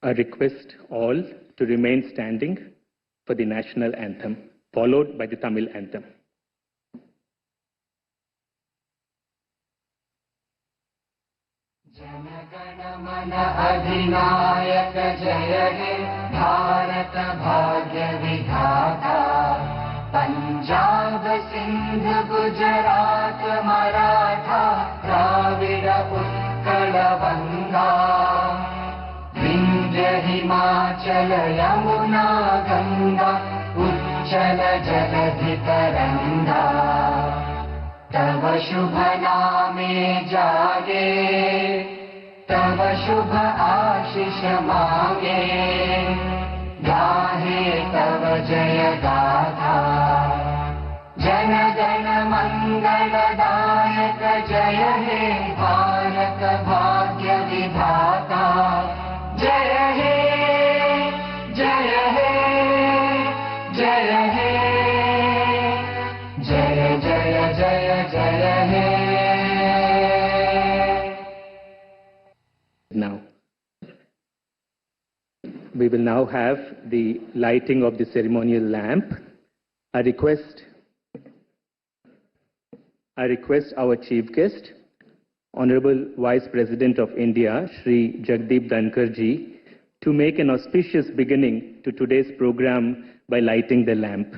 I request all to remain standing for the national anthem, followed by the Tamil anthem. Jana Gana Mana अधिनायक जय हे भारत भाग्य विधाता पंजाब सिंध गुजरात मराठा द्राविड उत्कल गंगा विंध्य हिमाचल यमुना गंगा उच्चल जलधि तरंगा तव शुभ नामे जागे तव शुभ आशीष मांगे गाहे तव जय गाथा जन गण मंगलदायक जय हे भारत भाग्य विधाता जय हे जय हे जय हे जय जय जय जय हे. Now, we will now have the lighting of the ceremonial lamp. I request our chief guest, Honorable Vice President of India, Shri Jagdeep Dhankar ji, to make an auspicious beginning to today's program by lighting the lamp.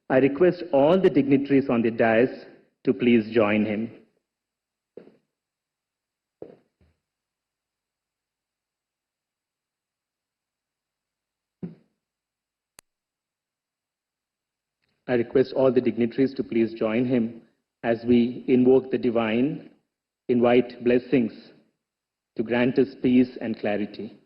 I request all the dignitaries on the dais to please join him. I request all the dignitaries to please join him as we invoke the divine, invite blessings to grant us peace and clarity.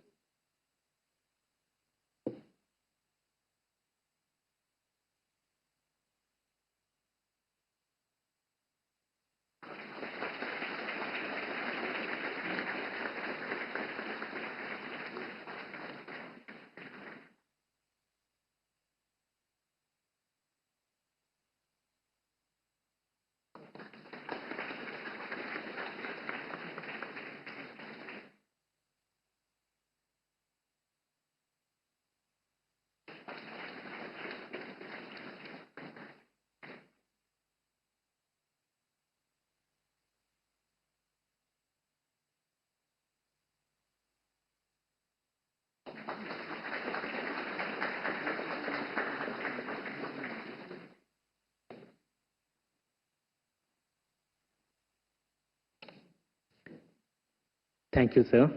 Thank you, sir.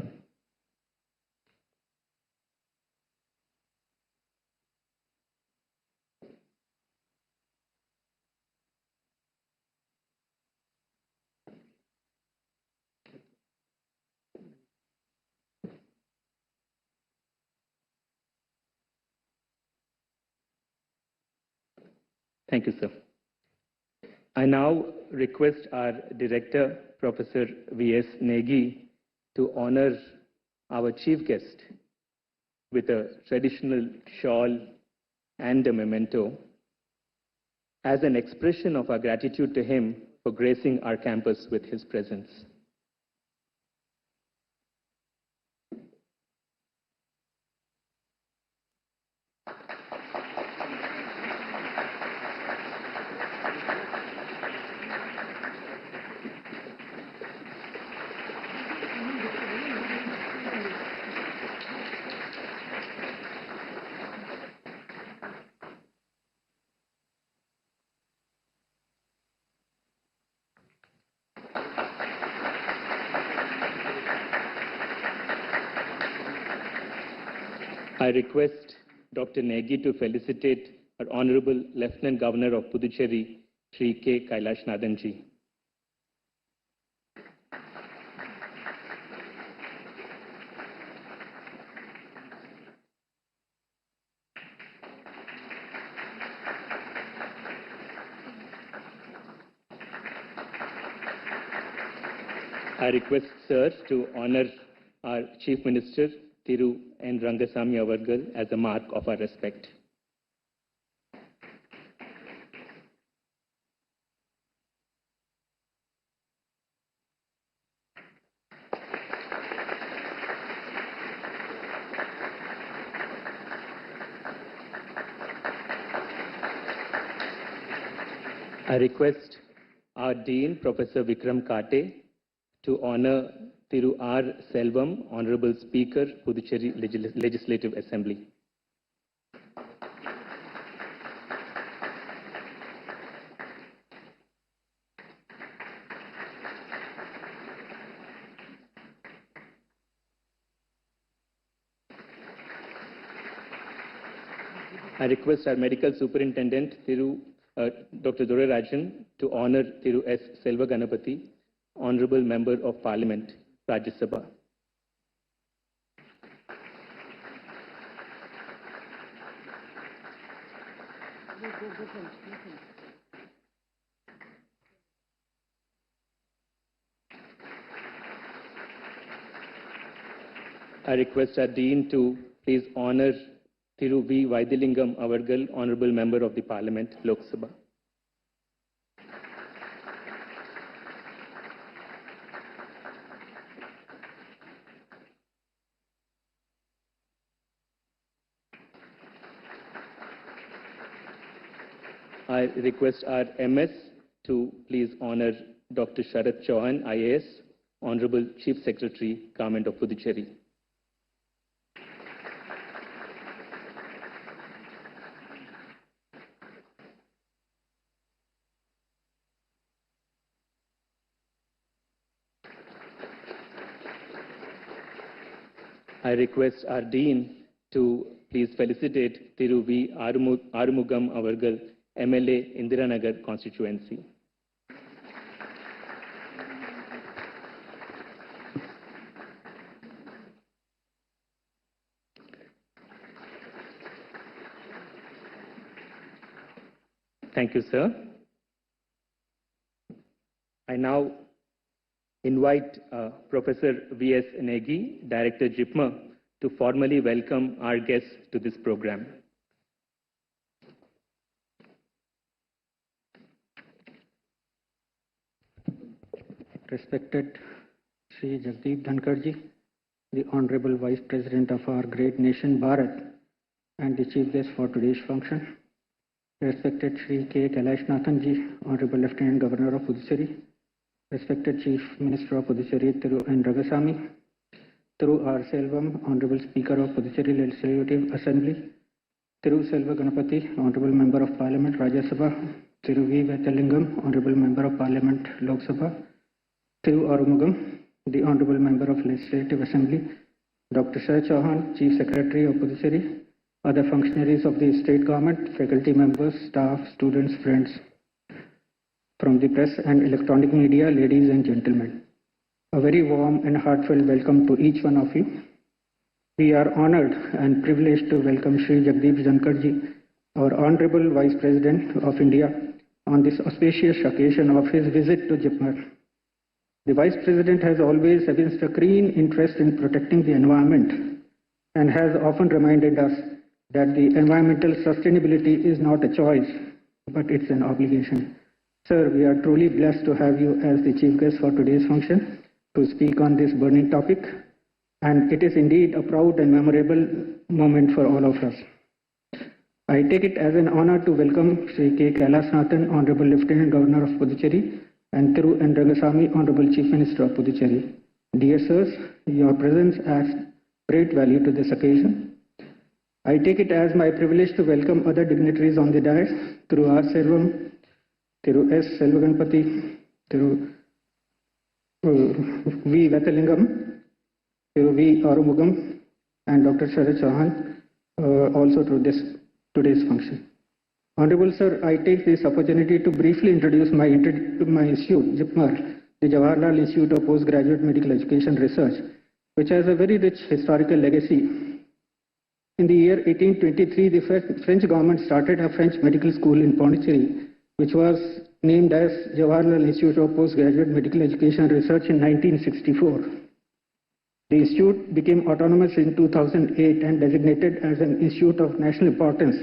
Thank you, sir. I now request our director, Professor V.S. Negi, to honor our chief guest with a traditional shawl and a memento as an expression of our gratitude to him for gracing our campus with his presence. I request Dr. Negi to felicitate our Honorable Lieutenant Governor of Puducherry, Shri 𝐾𝐨𝐵 ji. I request Sir to honor our Chief Minister, Thiru N. Rangasamy Avargal, as a mark of our respect. I request our Dean, Professor Vikram Kate, to honor Thiru R. Selvam, Honorable Speaker, Puducherry Legislative Assembly. I request our Medical Superintendent, Dr. Dorairajan, to honor Thiru S. Selva Ganapathy, Honorable Member of Parliament, Rajya Sabha. I request our Dean to please honor Thiru V. Vaidilingam Avargal, Honorable Member of the Parliament, Lok Sabha. I request our MS to please honor Dr. Sharath Chauhan, IAS, Honorable Chief Secretary, Government of Puducherry. I request our Dean to please felicitate Thiru V. Arumugam Avargal, MLA, Indiranagar constituency. Thank you, sir. I now invite Professor V.S. Negi, Director 𝐷𝐒𝐻, to formally welcome our guests to this program. Respected Sri Jagdeep Dhankarji, the Honorable Vice President of our great nation Bharat and the Chief Guest for today's function. Respected Sri K. Kailashnathanji, Honorable Lieutenant Governor of Puducherry. Respected Chief Minister of Puducherry, Thiru N. Rangasamy. Thiru R. Selvam, Honorable Speaker of Puducherry Legislative Assembly. Thiru Selva Ganapathy, Honorable Member of Parliament, Rajya Sabha. Thiru V. Vaidilingam, Honorable Member of Parliament, Lok Sabha. Thiru Arumugam, the Honorable Member of Legislative Assembly. Dr. Sharath Chauhan, Chief Secretary of Puducherry. Other functionaries of the state government, faculty members, staff, students, friends from the press and electronic media, ladies and gentlemen. A very warm and heartfelt welcome to each one of you. We are honored and privileged to welcome Sri Jagdeep Dhankarji, our Honorable Vice President of India, on this auspicious occasion of his visit to 𝐷𝐒𝐻. The Vice President has always evinced a keen interest in protecting the environment and has often reminded us that the environmental sustainability is not a choice, but it's an obligation. Sir, we are truly blessed to have you as the chief guest for today's function to speak on this burning topic, and it is indeed a proud and memorable moment for all of us. I take it as an honor to welcome Sri K. Kailashnathan, Honorable Lieutenant Governor of Puducherry, and Thiru N. Rangasamy, Honorable Chief Minister of Puducherry. Dear sirs, your presence adds great value to this occasion. I take it as my privilege to welcome other dignitaries on the dais, Thiru R. Selvam, Thiru S. Selva Ganapathy, Thiru V. Vaidilingam, Thiru V. Arumugam, and Dr. Sharath Chauhan also to today's function. Honorable Sir, I take this opportunity to briefly introduce my institute, 𝐷𝐒𝐻, the Jawaharlal Institute of Postgraduate Medical Education Research, which has a very rich historical legacy. In the year 1823, the French government started a French medical school in Pondicherry, which was named as Jawaharlal Institute of Postgraduate Medical Education Research in 1964. The institute became autonomous in 2008 and designated as an institute of national importance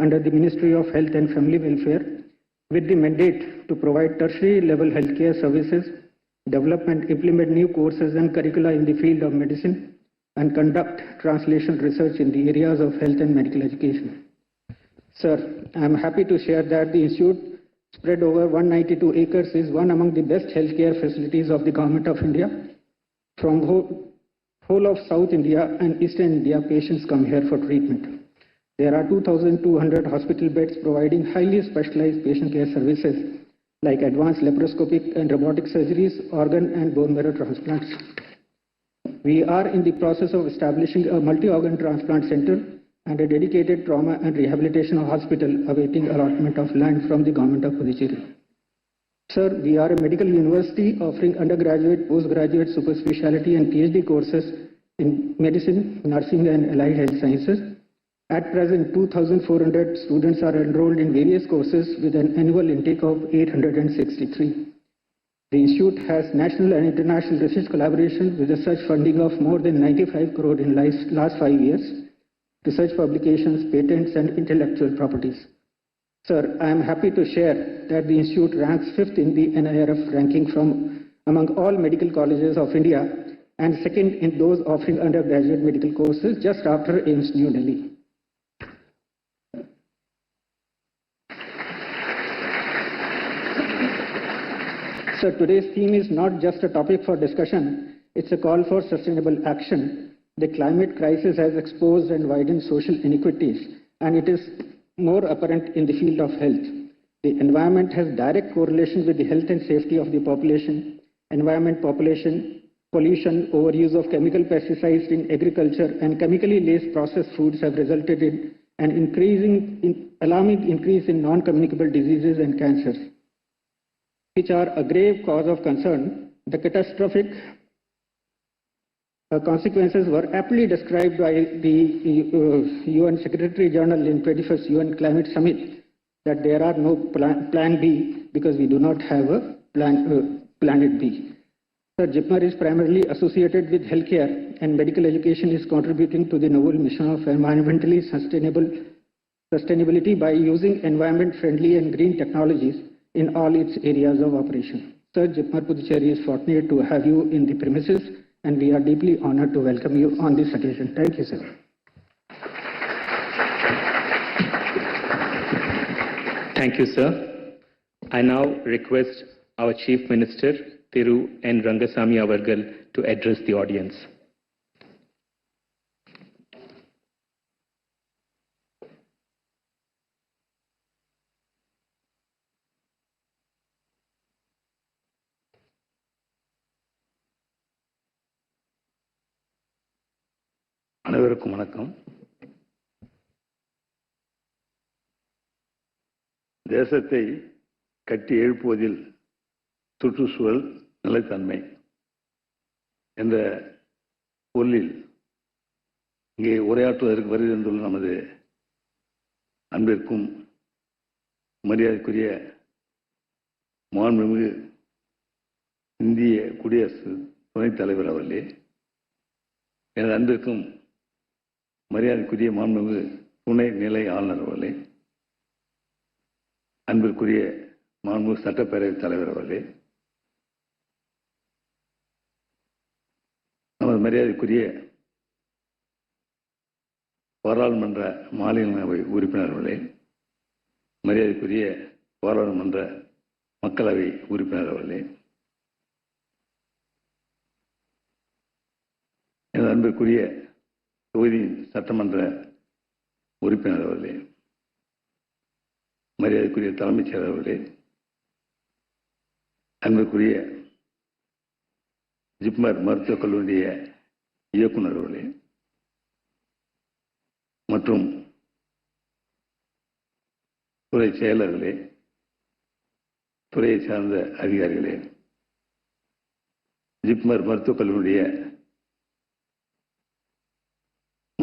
under the Ministry of Health and Family Welfare, with the mandate to provide tertiary level healthcare services, develop and implement new courses and curricula in the field of medicine, and conduct translation research in the areas of health and medical education. Sir, I am happy to share that the institute spread over 192 acres, is one among the best healthcare facilities of the Government of India. From whole of South India and Eastern India, patients come here for treatment. There are 2,200 hospital beds providing highly specialized patient care services like advanced laparoscopic and robotic surgeries, organ and bone marrow transplants. We are in the process of establishing a multi-organ transplant center and a dedicated trauma and rehabilitation hospital awaiting allotment of land from the Government of Puducherry. Sir, we are a medical university offering undergraduate, postgraduate, super specialty and PhD courses in medicine, nursing and allied health sciences. At present, 2,400 students are enrolled in various courses with an annual intake of 863. The institute has national and international research collaboration with research funding of more than 95 crore in last 5 years, research publications, patents and intellectual properties. Sir, I am happy to share that the institute ranks 5th in the NIRF ranking from among all medical colleges of India and 2nd in those offering undergraduate medical courses just after AIIMS New Delhi. So today's theme is not just a topic for discussion, it's a call for sustainable action. The climate crisis has exposed and widened social inequities, and it is more apparent in the field of health. The environment has direct correlation with the health and safety of the population. Environment, population, pollution, overuse of chemical pesticides in agriculture and chemically laced processed foods have resulted in an alarming increase in non-communicable diseases and cancers, which are a grave cause of concern. The catastrophic consequences were aptly described by the UN Secretary General in 21st UN Climate Summit, that there are no plan B because we do not have a planet B. Sir, JIPMER is primarily associated with healthcare, and medical education is contributing to the noble mission of environmentally sustainability by using environment-friendly and green technologies in all its areas of operation. Sir, JIPMER Puducherry is fortunate to have you in the premises, and we are deeply honored to welcome you on this occasion. Thank you, sir. Thank you, sir. I now request our Chief Minister, Thiru N. Rangasamy Avargal, to address the audience. அனைவருக்கும் வணக்கம். தேசத்தை கட்டி எழுப்புவதில் சுற்றுச்சூழல் நிலைத்தன்மை என்ற பொருளில் இங்கே உரையாற்றுவதற்கு வருகின்றுள்ள நமது அன்பிற்கும் மரியாதைக்குரிய மாண்புமிகு இந்திய குடியரசு துணைத் தலைவர் அவர்களே, எனது அன்பிற்கும் மரியாதைக்குரிய மாண்புமிகு துணை நிலை ஆளுநர் அவர்களே, அன்பிற்குரிய மாண்புமிகு சட்டப்பேரவைத் தலைவர் அவர்களே, நமது மரியாதைக்குரிய பாராளுமன்ற மாநிலங்களவை உறுப்பினர்களே, மரியாதைக்குரிய பாராளுமன்ற மக்களவை உறுப்பினர் அவர்களே, எனது அன்பிற்குரிய தொகுதி சட்டமன்ற உறுப்பினர் அவர்களே, மரியாதைக்குரிய தலைமைச் செயலர் அவர்களே, அன்பிற்குரிய ஜிப்மர் மருத்துவக் கல்லூரிய இயக்குனர் அவர்களே மற்றும் துறை செயலர்களே, துறையை சார்ந்த அதிகாரிகளே, ஜிப்மர் மருத்துவக் கல்லூரிய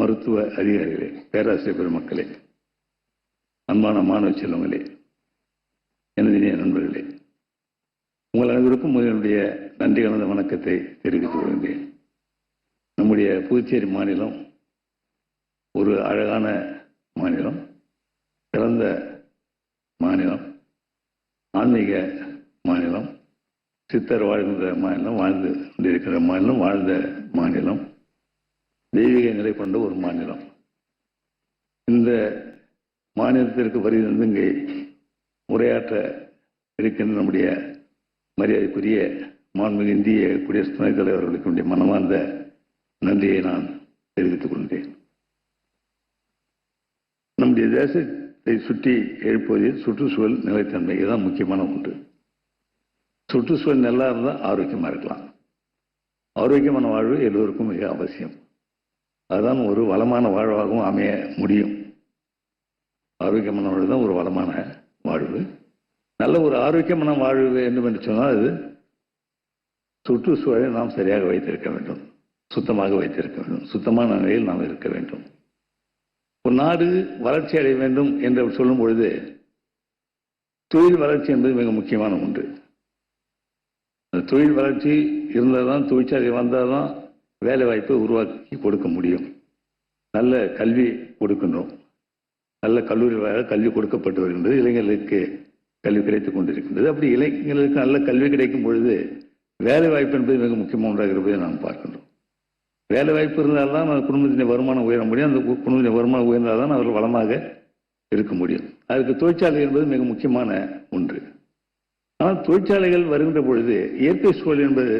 மருத்துவ அதிகாரிகளே, பேராசிரியர் பெருமக்களே, அன்பான மாணவ செல்வங்களே, எனது இனிய நண்பர்களே, உங்கள் அனைவருக்கும் என்னுடைய நன்றி கலந்த வணக்கத்தை தெரிவித்துக் கொள்கின்றேன். நம்முடைய புதுச்சேரி மாநிலம் ஒரு அழகான மாநிலம், சிறந்த மாநிலம், ஆன்மீக மாநிலம், சித்தர் வாழ்கின்ற மாநிலம், வாழ்ந்து கொண்டிருக்கிற மாநிலம், வாழ்ந்த மாநிலம், தெய்வீக நிலை கொண்ட ஒரு மாநிலம். இந்த மாநிலத்திற்கு வருகிறது இங்கே உரையாற்ற இருக்கின்ற நம்முடைய மரியாதைக்குரிய மாண்புமிகு இந்திய குடியரசு துணைத் தலைவர்களுக்கு என்னுடைய மனமார்ந்த நன்றியை நான் தெரிவித்துக் கொள்கிறேன். நம்முடைய தேசத்தை சுற்றி எழுப்புவதில் சுற்றுச்சூழல் நிலைத்தன்மை இதுதான் முக்கியமான ஒன்று. சுற்றுச்சூழல் நல்லா இருந்தால் ஆரோக்கியமாக இருக்கலாம். ஆரோக்கியமான வாழ்வு எல்லோருக்கும் மிக அவசியம். அதுதான் ஒரு வளமான வாழ்வாகவும் அமைய முடியும். ஆரோக்கியமான வாழ்வு தான் ஒரு வளமான வாழ்வு. நல்ல ஒரு ஆரோக்கியமான வாழ்வு வேண்டும் என்று சொன்னால் அது சுற்றுச்சூழலை நாம் சரியாக வைத்திருக்க வேண்டும், சுத்தமாக வைத்திருக்க வேண்டும், சுத்தமான நிலையில் நாம் இருக்க வேண்டும். ஒரு நாடு வளர்ச்சி அடைய வேண்டும் என்று சொல்லும் பொழுது தொழில் வளர்ச்சி என்பது மிக முக்கியமான ஒன்று. அந்த தொழில் வளர்ச்சி இருந்தால் தான், தொழிற்சாலை வந்தால் தான் வேலை வாய்ப்பை உருவாக்கி கொடுக்க முடியும். நல்ல கல்வி கொடுக்கின்றோம், நல்ல கல்லூரி கல்வி கொடுக்கப்பட்டு வருகின்றது, இளைஞர்களுக்கு கல்வி கிடைத்துக் கொண்டிருக்கின்றது. அப்படி இளைஞர்களுக்கு நல்ல கல்வி கிடைக்கும் பொழுது வேலை வாய்ப்பு என்பது மிக முக்கியமான ஒன்றாக இருப்பதை நாம் பார்க்கின்றோம். வேலை வாய்ப்பு இருந்தால்தான் அந்த குடும்பத்தின் வருமானம் உயர முடியும். அந்த குடும்பத்தின் வருமானம் உயர்ந்தால்தான் அவர்கள் வளமாக இருக்க முடியும். அதுக்கு தொழிற்சாலை என்பது மிக முக்கியமான ஒன்று. ஆனால் தொழிற்சாலைகள் வருகின்ற பொழுது இயற்கை சூழல் என்பது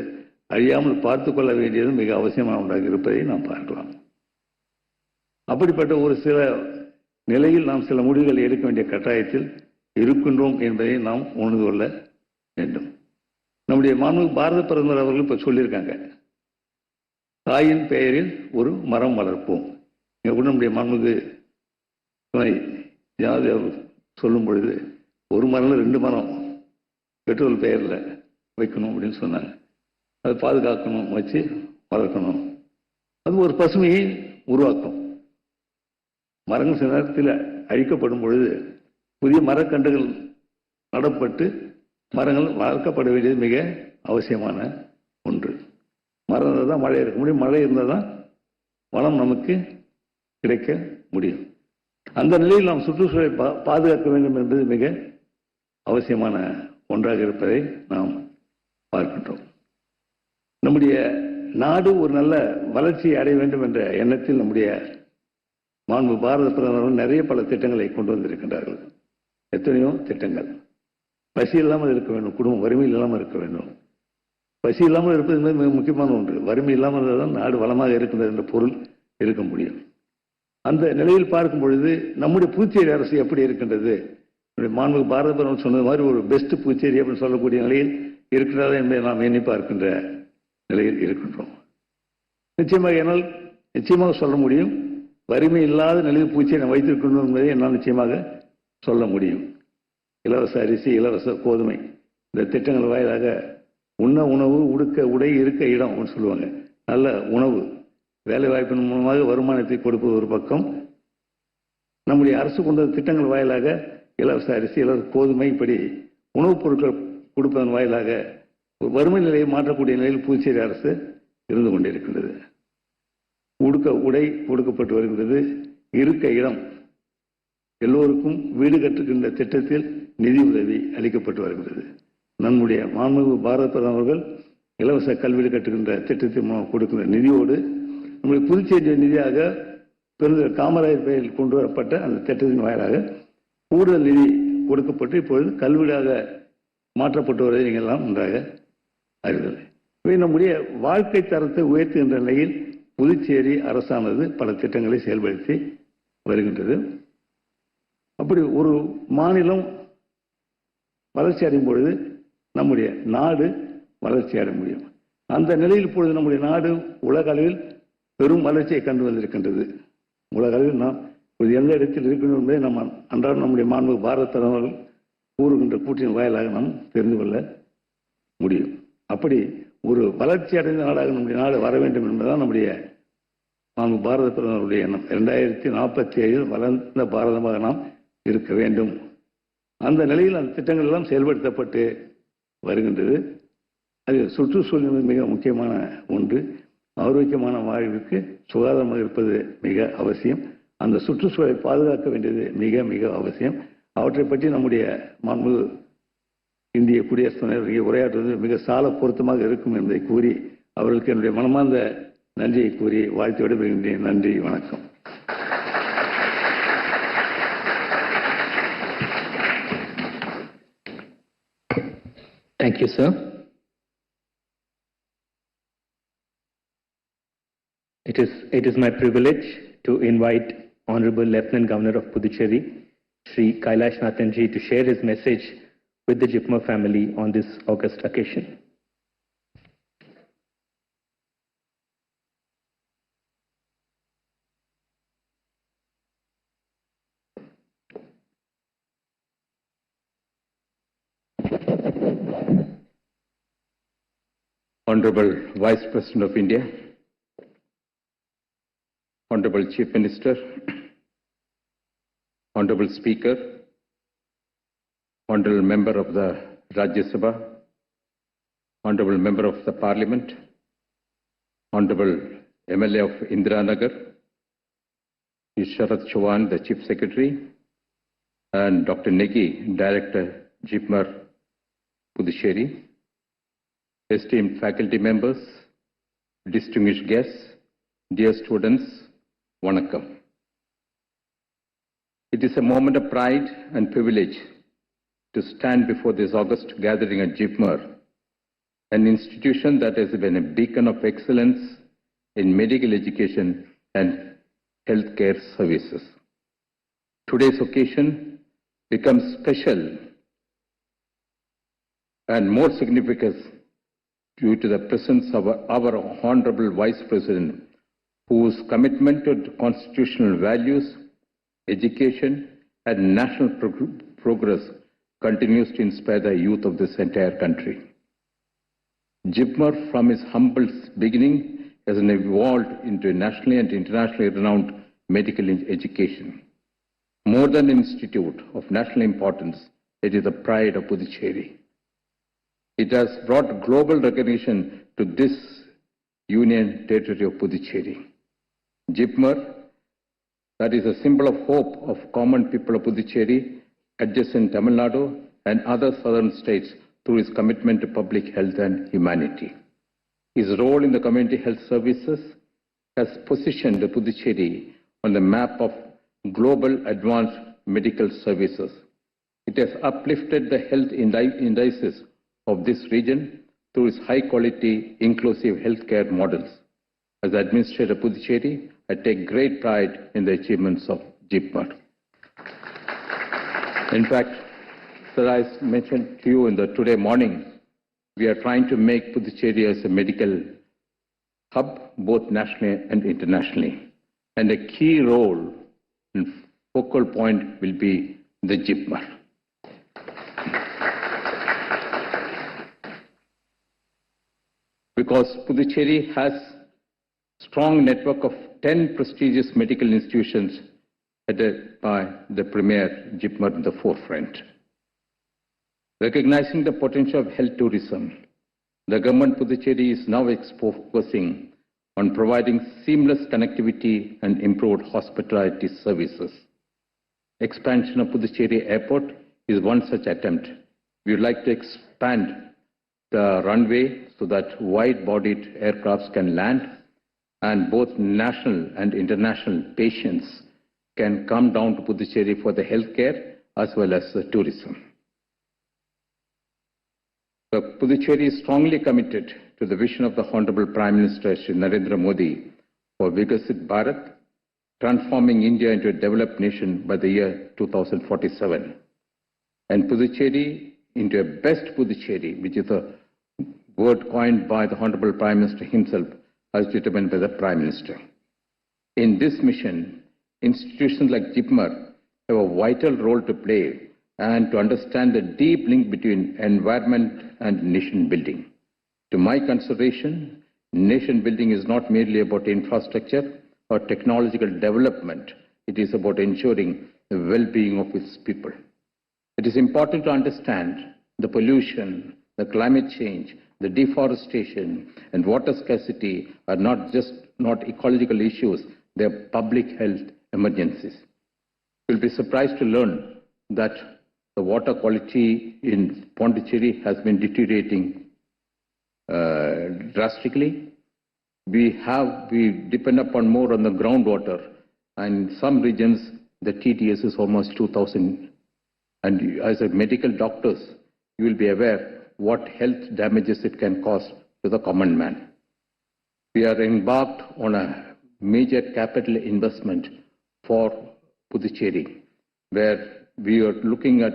அழியாமல் பார்த்து கொள்ள வேண்டியது மிக அவசியமான ஒன்றாக இருப்பதை நாம் பார்க்கலாம். அப்படிப்பட்ட ஒரு சில நிலையில் நாம் சில முடிவுகளை எடுக்க வேண்டிய கட்டாயத்தில் இருக்கின்றோம் என்பதை நாம் உணர்ந்து கொள்ள வேண்டும். நம்முடைய மாண்புமிகு பாரத பிரதமர் அவர்கள் இப்போ சொல்லியிருக்காங்க, தாயின் பெயரில் ஒரு மரம் வளர்ப்போம். இங்கே கூட நம்முடைய மாண்புமிகு துணை ஜனாதிபதி அவர் சொல்லும் பொழுது ஒரு மரம் 2 மரம் பெட்ரோல் பெயரில் வைக்கணும் அப்படின்னு சொன்னாங்க. அதை பாதுகாக்கணும், வச்சு வளர்க்கணும். அது ஒரு பசுமையை உருவாக்கும். மரங்கள் சில நேரத்தில் அழிக்கப்படும் பொழுது புதிய மரக்கன்றுகள் நடப்பட்டு மரங்கள் வளர்க்கப்பட வேண்டியது மிக அவசியமான ஒன்று. மரம் இருந்தால் தான் மழை இருக்க முடியும், மழை இருந்தால் தான் வளம் நமக்கு கிடைக்க முடியும். அந்த நிலையில் நாம் சுற்றுச்சூழலை பாதுகாக்க வேண்டும் என்பது மிக அவசியமான ஒன்றாக இருப்பதை நாம் பார்க்கின்றோம். நம்முடைய நாடு ஒரு நல்ல வளர்ச்சியை அடைய வேண்டும் என்ற எண்ணத்தில் நம்முடைய மாண்பு பாரத பிரதமர்கள் நிறைய பல திட்டங்களை கொண்டு வந்திருக்கின்றார்கள். எத்தனையோ திட்டங்கள். பசி இல்லாமல் இருக்க வேண்டும், குடும்பம் வறுமை இல்லாமல் இருக்க வேண்டும். பசி இல்லாமல் இருப்பது என்பது மிக முக்கியமான ஒன்று. வறுமை இல்லாமல் இருந்தால் தான் நாடு வளமாக இருக்கின்றது என்ற பொருள் இருக்க முடியும். அந்த நிலையில் பார்க்கும் பொழுது நம்முடைய புதுச்சேரி அரசு எப்படி இருக்கின்றது? மாண்புமிகு பாரத பிரதமர் சொன்னது மாதிரி ஒரு பெஸ்ட் புதுச்சேரி அப்படின்னு சொல்லக்கூடிய நிலையில் இருக்கிறதா என்பதை நாம் எண்ணி பார்க்கின்ற நிலையில் இருக்கின்றோம். நிச்சயமாக என்னால் நிச்சயமாக சொல்ல முடியும், வறுமை இல்லாத நிலையில் புதுச்சேரி வைத்திருக்கின்றோம் என்பதை என்னால் நிச்சயமாக சொல்ல முடியும். இலவச அரிசி, இலவச கோதுமை, இந்த திட்டங்கள் வாயிலாக உண்ண உணவு, உடுக்க உடை, இருக்க இடம் அப்படின்னு சொல்லுவாங்க. நல்ல உணவு, வேலை வாய்ப்பின் மூலமாக வருமானத்தை கொடுப்பது ஒரு பக்கம். நம்முடைய அரசு கொண்ட திட்டங்கள் வாயிலாக இலவச அரிசி, இலவச கோதுமை, இப்படி உணவுப் பொருட்கள் கொடுப்பதன் வாயிலாக வறுமை நிலையை மாற்றக்கூடிய நிலையில் புதுச்சேரி அரசு இருந்து கொண்டிருக்கின்றது. உடுக்க உடை கொடுக்கப்பட்டு வருகின்றது. இருக்க இடம், எல்லோருக்கும் வீடு கட்டுகின்ற திட்டத்தில் நிதி உதவி அளிக்கப்பட்டு வருகிறது. நம்முடைய மாண்புமிகு பாரத பிரதமர்கள் இலவச கல்வியில் கட்டுகின்ற திட்டத்தின் மூலம் கொடுக்கின்ற நிதியோடு நம்முடைய புதுச்சேரி நிதியாக பெருந்தர் காமராஜர் பெயரில் கொண்டு வரப்பட்ட அந்த திட்டத்தின் வாயிலாக கூடுதல் நிதி கொடுக்கப்பட்டு இப்பொழுது கல்வியாக மாற்றப்பட்டு வருவதை நீங்கள் எல்லாம் நன்றாக அறிவீர்கள். இவை நம்முடைய வாழ்க்கை தரத்தை உயர்த்துகின்ற நிலையில் புதுச்சேரி அரசானது பல திட்டங்களை செயல்படுத்தி வருகின்றது. அப்படி ஒரு மாநிலம் வளர்ச்சி அடையும் பொழுது நம்முடைய நாடு வளர்ச்சி அடைய முடியும். அந்த நிலையில் இப்பொழுது நம்முடைய நாடு உலக அளவில் பெரும் வளர்ச்சியை கண்டு வந்திருக்கின்றது. உலக அளவில் நாம் எந்த இடத்தில் இருக்கின்றோம் என்பதை நம்ம அன்றாடம் நம்முடைய மாண்பு பாரத பிரதமர்கள் கூறுகின்ற கூற்றின் வாயிலாக நாம் தெரிந்து கொள்ள முடியும். அப்படி ஒரு வளர்ச்சி அடைந்த நாடாக நம்முடைய நாடு வர வேண்டும் என்பதுதான் நம்முடைய மாண்பு பாரத பிரதமருடைய எண்ணம். 2047 வளர்ந்த பாரதமாக நாம் இருக்க வேண்டும். அந்த நிலையில் அந்த திட்டங்கள் எல்லாம் செயல்படுத்தப்பட்டு வருகின்றது. அது சுற்றுச்சூழல் மிக முக்கியமான ஒன்று. ஆரோக்கியமான வாழ்விற்கு சுகாதாரமாக இருப்பது மிக அவசியம். அந்த சுற்றுச்சூழலை பாதுகாக்க வேண்டியது மிக மிக அவசியம். அவற்றை பற்றி நம்முடைய மாண்பு இந்திய குடியரசுத் தலைவர் உரையாற்றுவது மிக சால பொருத்தமாக இருக்கும் என்பதை கூறி அவர்களுக்கு என்னுடைய மனமார்ந்த நன்றியை கூறி வாழ்த்து விடைபெறுகின்றேன். நன்றி, வணக்கம். you, sir. It is my privilege to invite Honorable Lieutenant Governor of Puducherry, Shri 𝐃𝐨𝐲𝐵𝐵𝐼, to share his message with the 𝐺IPMER family on this august occasion. Honorable Vice President of India, Honorable Chief Minister, Honorable Speaker, Honorable Member of the Rajya Sabha, Honorable Member of the Parliament, Honorable MLA of Indiranagar, Sharath Chauhan, the Chief Secretary, and Dr. Negi, Director, 𝐺IPMER, Puducherry, esteemed faculty members, distinguished guests, dear students, Vanakkam. It is a moment of pride and privilege to stand before this august gathering at 𝐺IPMER, an institution that has been a beacon of excellence in medical education and healthcare services. Today's occasion becomes special and more significant due to the presence of our Honorable Vice President, whose commitment to constitutional values, education, and national progress continues to inspire the youth of this entire country. 𝐺IPMER, from its humble beginning, has evolved into a nationally and internationally renowned medical education. More than an institute of national importance, it is the pride of Puducherry. It has brought global recognition to this union territory of Puducherry. 𝐺IPMER, that is a symbol of hope of common people of Puducherry, adjacent Tamil Nadu and other southern states through his commitment to public health and humanity. His role in the community health services has positioned Puducherry on the map of global advanced medical services. It has uplifted the health indices of this region through its high-quality, inclusive healthcare models. As Administrator of Puducherry, I take great pride in the achievements of 𝐺IPMER. In fact, sir, I mentioned to you in the today morning, we are trying to make Puducherry as a medical hub, both nationally and internationally. And a key role and focal point will be the 𝐺IPMER. Because Puducherry has a strong network of 10 prestigious medical institutions headed by the premier 𝐺IPMER in the forefront. Recognizing the potential of health tourism, the government Puducherry is now focusing on providing seamless connectivity and improved hospitality services. Expansion of Puducherry Airport is one such attempt. We would like to expand the runway so that wide-bodied aircrafts can land and both national and international patients can come down to Puducherry for the healthcare as well as the tourism. Puducherry is strongly committed to the vision of the Honorable Prime Minister Shri Narendra Modi for Vikasit Bharat, transforming India into a developed nation by the year 2047, and Puducherry into a best Puducherry, which is a word coined by the Honorable Prime Minister himself as determined by the Prime Minister. In this mission, institutions like 𝐺IPMER have a vital role to play and to understand the deep link between environment and nation building. To my consideration, nation building is not merely about infrastructure or technological development. It is about ensuring the well-being of its people. It is important to understand the pollution, the climate change, the deforestation and water scarcity are not ecological issues, they are public health emergencies. You will be surprised to learn that the water quality in Pondicherry has been deteriorating drastically. We depend upon more on the groundwater, and in some regions the TDS is almost 2000. And as a medical doctors, you will be aware what health damages it can cause to the common man. We are embarked on a major capital investment for Puducherry, where we are looking at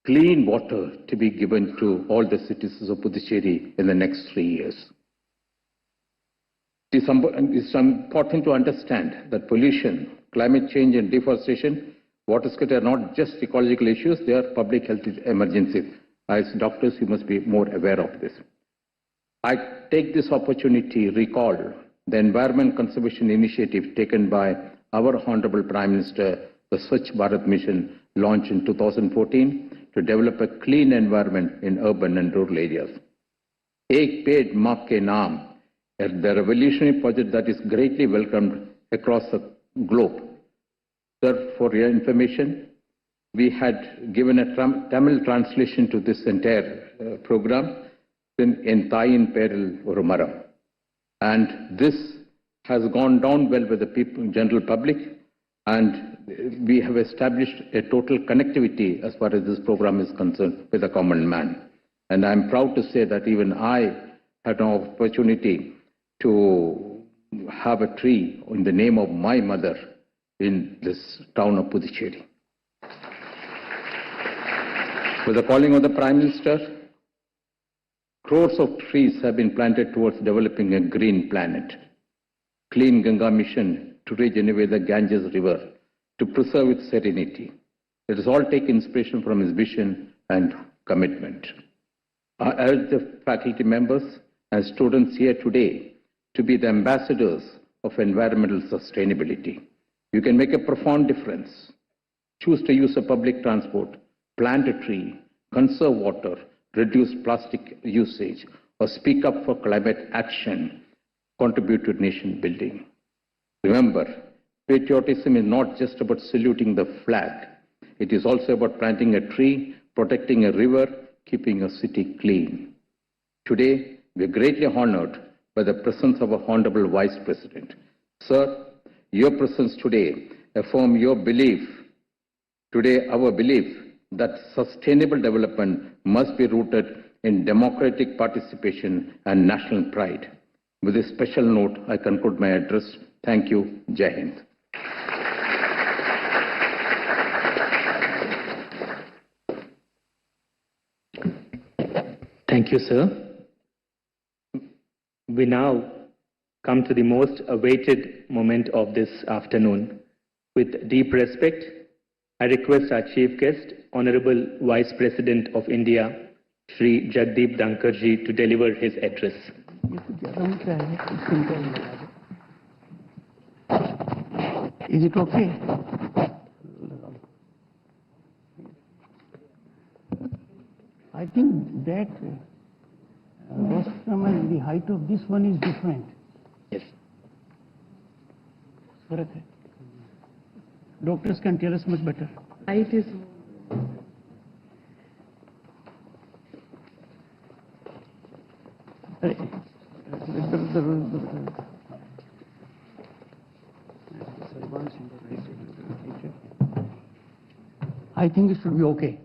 clean water to be given to all the citizens of Puducherry in the next 3 years. It is important to understand that pollution, climate change and deforestation, water scarcity are not just ecological issues, they are public health emergencies. As doctors, you must be more aware of this. I take this opportunity to recall the Environment Conservation Initiative taken by our Honorable Prime Minister, the Swachh Bharat Mission, launched in 2014 to develop a clean environment in urban and rural areas. Ek Ped Maa Ke Naam, the revolutionary project that is greatly welcomed across the globe. Sir, for your information, we had given a Tamil translation to this entire program in Thayin Peril Urumaram. And this has gone down well with the people, general public, and we have established a total connectivity as far as this program is concerned with the common man. And I'm proud to say that even I had an opportunity to have a tree in the name of my mother in this town of Puducherry. With the calling of the Prime Minister, crores of trees have been planted towards developing a green planet. Clean Ganga mission to regenerate the Ganges River to preserve its serenity. Let us all take inspiration from his vision and commitment. I urge the faculty members and students here today to be the ambassadors of environmental sustainability. You can make a profound difference. Choose to use a public transport, plant a tree, conserve water, reduce plastic usage, or speak up for climate action, contribute to nation building. Remember, patriotism is not just about saluting the flag. It is also about planting a tree, protecting a river, keeping a city clean. Today, we are greatly honored by the presence of our Honorable Vice President. Sir, your presence today affirms your belief, our belief, that sustainable development must be rooted in democratic participation and national pride. With this special note, I conclude my address. Thank you. Jai Hind. Thank you, sir. We now come to the most awaited moment of this afternoon. With deep respect, I request our chief guest, Honorable Vice President of India, Shri Jagdeep Dhankar ji, to deliver his address. Is it okay? I think that rostrum and the height of this one is different. Yes. Doctors can tell us much better. Height is I think it should be okay.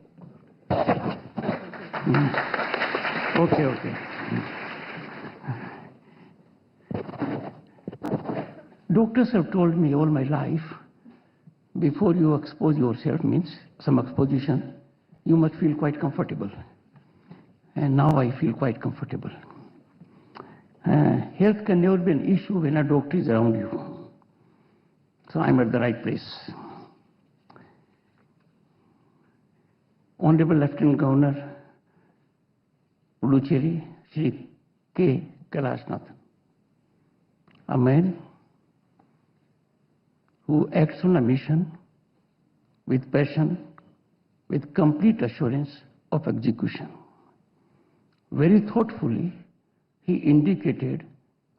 Okay. Doctors have told me all my life, before you expose yourself, means some exposition, you must feel quite comfortable. And now I feel quite comfortable. Health can never be an issue when a doctor is around you. So I'm at the right place. Honorable Lieutenant Governor, Puducherry, Shri 𝐾𝐾 𝐏𝐿𝐼, a man who acts on a mission with passion, with complete assurance of execution. Very thoughtfully, he indicated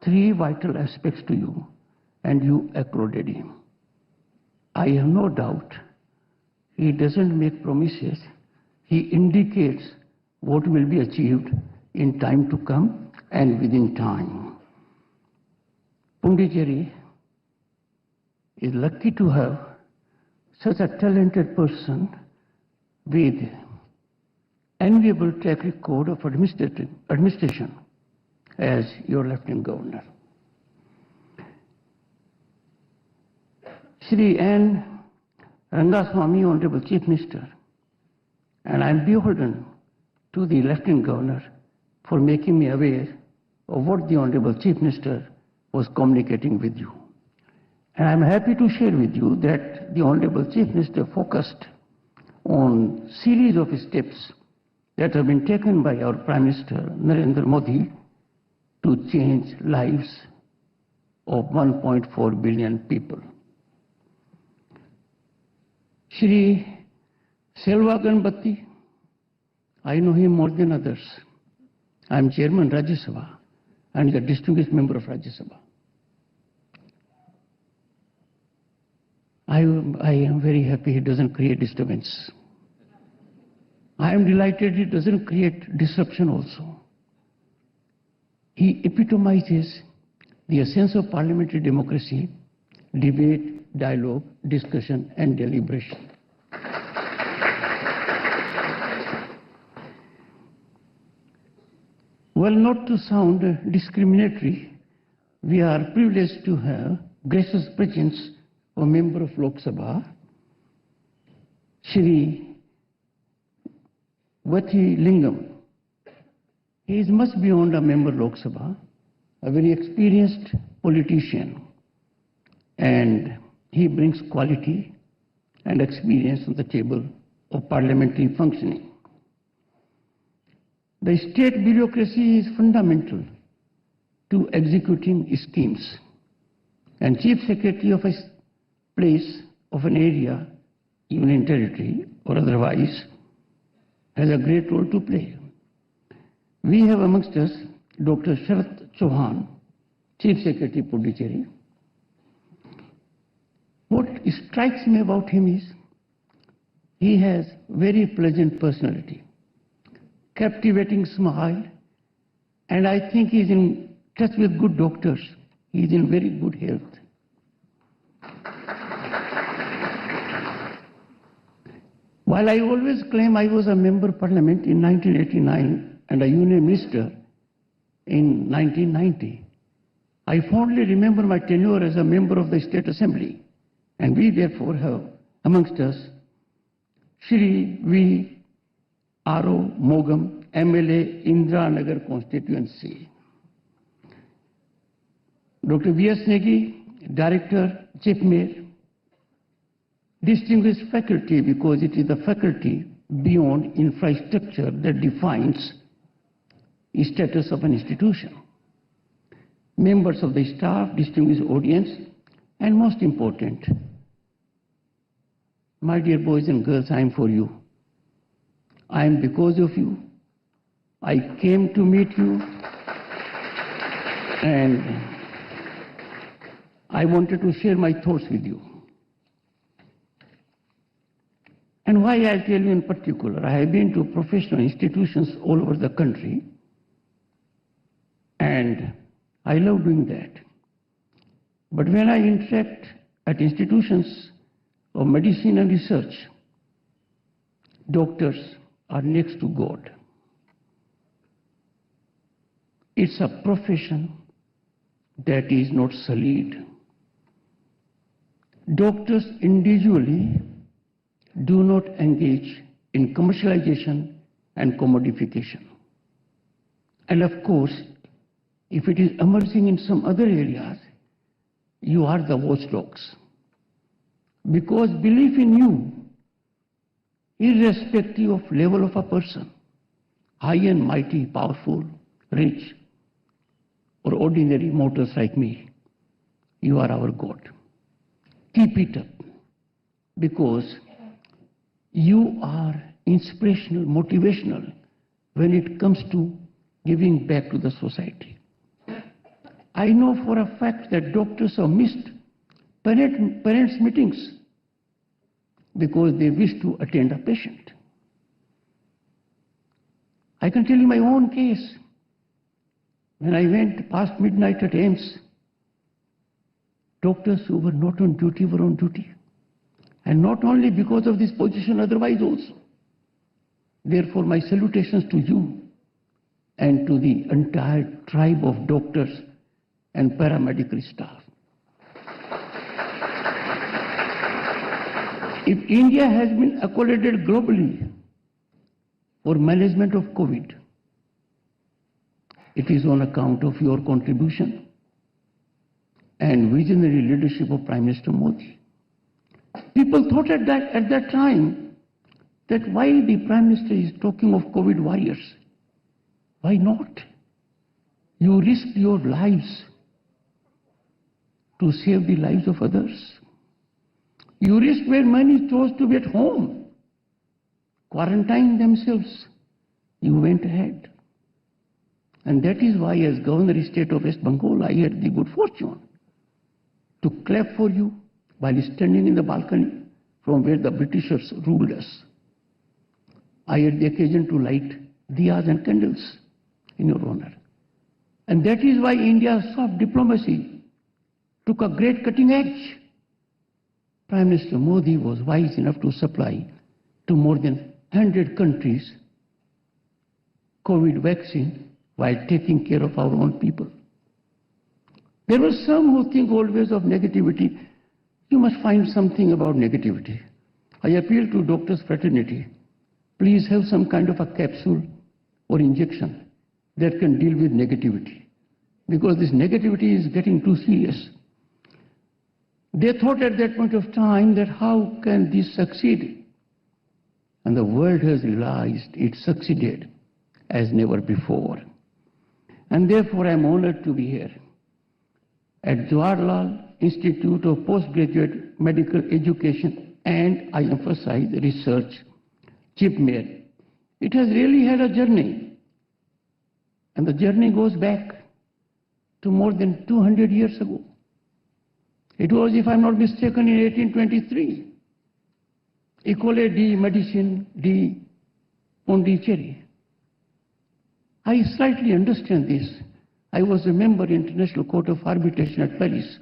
3 vital aspects to you, and you applauded him. I have no doubt he doesn't make promises, he indicates what will be achieved in time to come and within time. Puducherry is lucky to have such a talented person with enviable track record of administration as your Lieutenant Governor. Shri N. Rangaswamy, Honorable Chief Minister, and I am beholden to the Lieutenant Governor for making me aware of what the Honorable Chief Minister was communicating with you. And I am happy to share with you that the Honorable Chief Minister focused on series of steps that have been taken by our Prime Minister Narendra Modi to change lives of 1.4 billion people. Shri Selva Ganpati, I know him more than others. I am Chairman Rajya Sabha and a distinguished member of Rajya Sabha. I am very happy he doesn't create disturbance. I am delighted he doesn't create disruption also. He epitomizes the essence of parliamentary democracy: debate, dialogue, discussion, and deliberation. Well, not to sound discriminatory, we are privileged to have gracious presence of a member of Lok Sabha, Shri Vathilingam. He is much beyond a member of Lok Sabha, a very experienced politician, and he brings quality and experience on the table of parliamentary functioning. The state bureaucracy is fundamental to executing schemes, and Chief Secretary of a place, of an area, union territory or otherwise, has a great role to play. We have amongst us Dr. Sharat Chauhan, Chief Secretary Puducherry. What strikes me about him is he has very pleasant personality, captivating smile, and I think he is in touch with good doctors. He is in very good health. While I always claim I was a member of parliament in 1989 and a union minister in 1990, I fondly remember my tenure as a member of the State Assembly, and we therefore have amongst us Shri V. R.O. Mogam, MLA, Indiranagar constituency. Dr. V.S. Negi, Director, Chief Mayor. Distinguished faculty, because it is the faculty beyond infrastructure that defines the status of an institution. Members of the staff, distinguished audience, and most important, my dear boys and girls, I am for you. I am because of you. I came to meet you, and I wanted to share my thoughts with you. And why I'll tell you in particular, I have been to professional institutions all over the country, and I love doing that. But when I interact at institutions of medicine and research, doctors are next to God. It's a profession that is not sullied. Doctors individually do not engage in commercialization and commodification. And of course, if it is emerging in some other areas, you are the watchdogs. Because belief in you, irrespective of level of a person, high and mighty, powerful, rich, or ordinary mortals like me, you are our God. Keep it up, because you are inspirational, motivational when it comes to giving back to the society. I know for a fact that doctors have missed parents' meetings because they wish to attend a patient. I can tell you my own case. When I went past midnight at AIMS, doctors who were not on duty were on duty. And not only because of this position, otherwise also. Therefore, my salutations to you and to the entire tribe of doctors and paramedical staff. If India has been accredited globally for management of COVID, it is on account of your contribution and visionary leadership of Prime Minister Modi. People thought at that time that why the Prime Minister is talking of COVID warriors? Why not? You risked your lives to save the lives of others. You risked where many chose to be at home, quarantine themselves. You went ahead. And that is why, as Governor of State of West Bengal, I had the good fortune to clap for you while standing in the balcony from where the Britishers ruled us. I had the occasion to light diyas and candles in your honor. And that is why India's soft diplomacy took a great cutting edge. Prime Minister Modi was wise enough to supply to more than 100 countries COVID vaccine while taking care of our own people. There were some who think always of negativity. You must find something about negativity. I appeal to doctors' fraternity. Please have some kind of a capsule or injection that can deal with negativity, because this negativity is getting too serious. They thought at that point of time that how can this succeed? And the world has realized it succeeded as never before. And therefore I am honored to be here at Jawaharlal Institute of Postgraduate Medical Education and, I emphasize, research, 𝐃𝐸. It has really had a journey, and the journey goes back to more than 200 years ago. It was, if I'm not mistaken, in 1823. École de Médecine de Pondicherry. I slightly understand this. I was a member of the International Court of Arbitration at Paris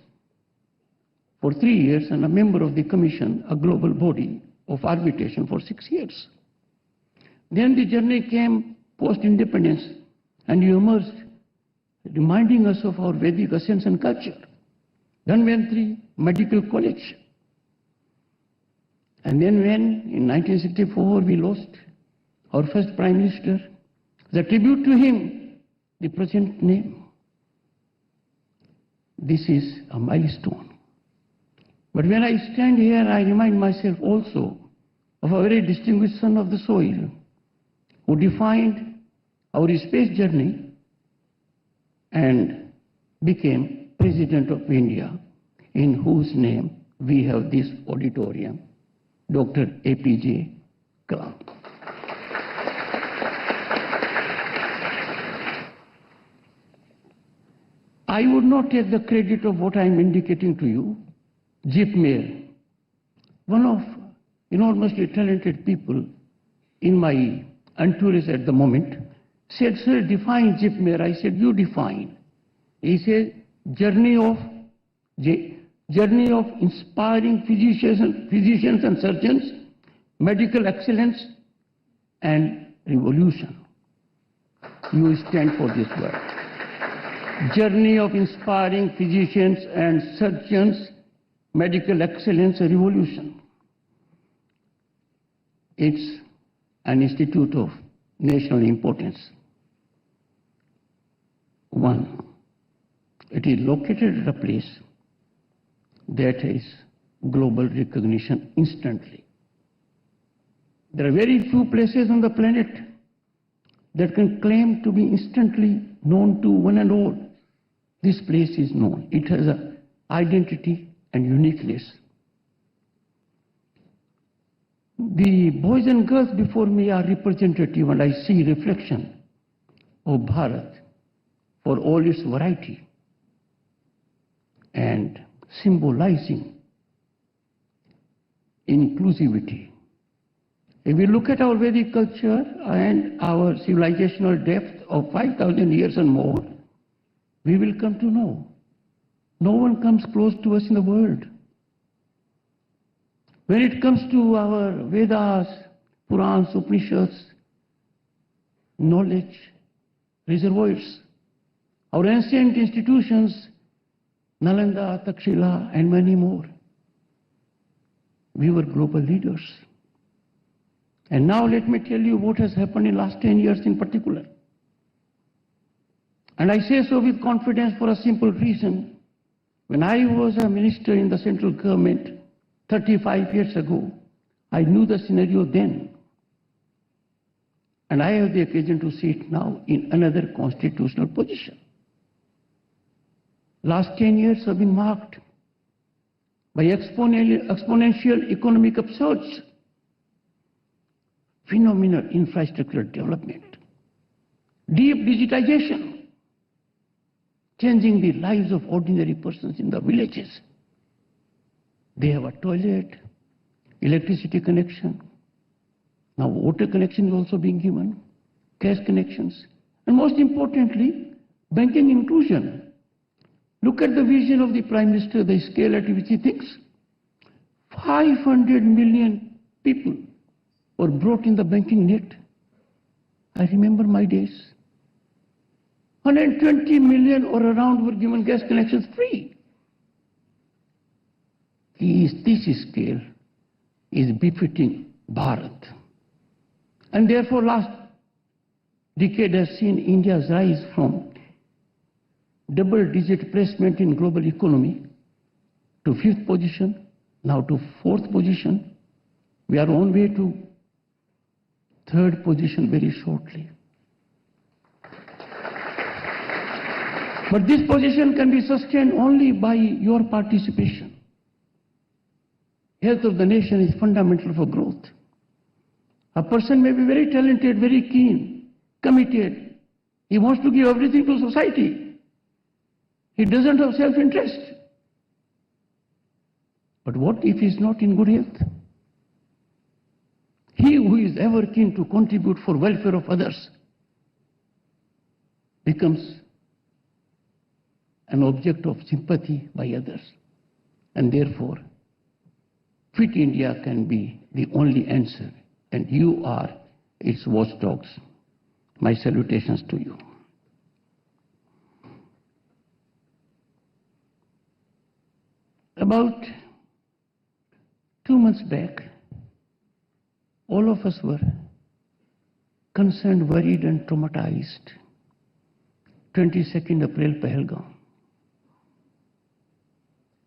for 3 years and a member of the Commission, a global body of arbitration, for 6 years. Then the journey came post-independence, and you emerged, reminding us of our Vedic essence and culture. Then went the medical college. And then when, in 1964, we lost our first Prime Minister, the tribute to him, the present name. This is a milestone. But when I stand here, I remind myself also of a very distinguished son of the soil who defined our space journey and became President of India, in whose name we have this auditorium, Dr. APJ Kalam. I would not take the credit of what I am indicating to you. 𝐃𝐸, one of enormously talented people in my entourage at the moment, said, "Sir, define 𝐃𝐸." I said, "You define." He said, journey of inspiring physicians and surgeons, medical excellence, and revolution. You stand for this word. Journey of inspiring physicians and surgeons, medical excellence, and revolution. It's an institute of national importance. One, it is located at a place that is global recognition instantly. There are very few places on the planet that can claim to be instantly known to one and all. This place is known. It has an identity and uniqueness. The boys and girls before me are representative, and I see reflection of Bharat for all its variety and symbolizing inclusivity. If we look at our Vedic culture and our civilizational depth of 5,000 years and more, we will come to know no one comes close to us in the world. When it comes to our Vedas, Purans, Upanishads, knowledge reservoirs. Our ancient institutions, Nalanda, Takshila, and many more. We were global leaders. And now let me tell you what has happened in the last 10 years in particular. And I say so with confidence for a simple reason. When I was a minister in the central government 35 years ago, I knew the scenario then. And I have the occasion to see it now in another constitutional position. Last 10 years have been marked by exponential economic upsurge, phenomenal infrastructural development, deep digitization, changing the lives of ordinary persons in the villages. They have a toilet, electricity connection. Now water connection is also being given, cash connections, and most importantly, banking inclusion. Look at the vision of the Prime Minister, the scale at which he thinks. 500 million people were brought in the banking net. I remember my days. 120 million or around were given gas connections free. This scale is befitting Bharat. And therefore last decade has seen India's rise from double-digit placement in global economy to 5th position, now to 4th position. We are on way to 3rd position very shortly. But this position can be sustained only by your participation. Health of the nation is fundamental for growth. A person may be very talented, very keen, committed. He wants to give everything to society. He doesn't have self-interest. But what if he is not in good health? He who is ever keen to contribute for welfare of others becomes an object of sympathy by others. And therefore, Fit India can be the only answer. And you are its watchdogs. My salutations to you. About 2 months back, all of us were concerned, worried and traumatized. 22nd April, Pahalgam.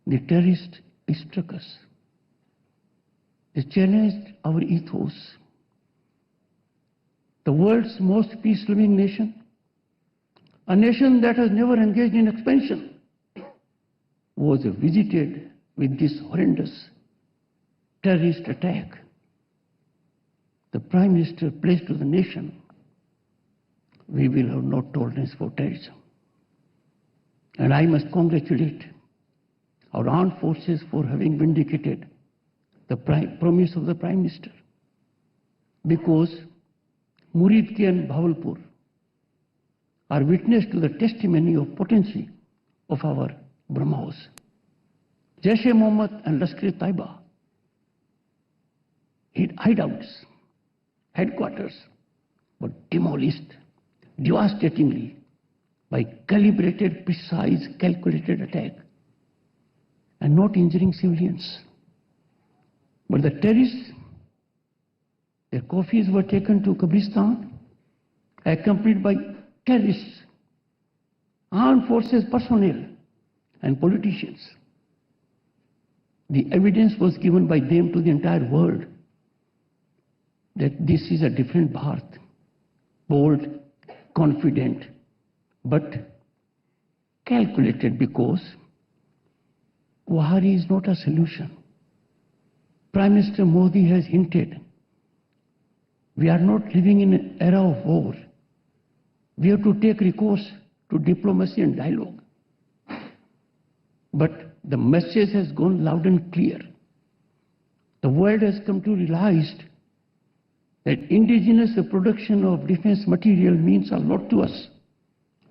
The terrorists struck us. They challenged our ethos. The world's most peace-loving nation, a nation that has never engaged in expansion, was visited with this horrendous terrorist attack. The Prime Minister pledged to the nation, we will have no tolerance for terrorism. And I must congratulate our armed forces for having vindicated the promise of the Prime Minister. Because Muridki and Bhavalpur are witness to the testimony of potency of our BrahMos. Jaish-e-Mohammed and Lashkar-e-Taiba hideouts, headquarters, were demolished devastatingly by calibrated, precise, calculated attack, and not injuring civilians. But the terrorists, their coffees were taken to Kabristan, accompanied by terrorists, armed forces personnel, and politicians. The evidence was given by them to the entire world that this is a different Bharat, bold, confident, but calculated, because war is not a solution. Prime Minister Modi has hinted, we are not living in an era of war. We have to take recourse to diplomacy and dialogue. But the message has gone loud and clear. The world has come to realize that indigenous production of defense material means a lot to us.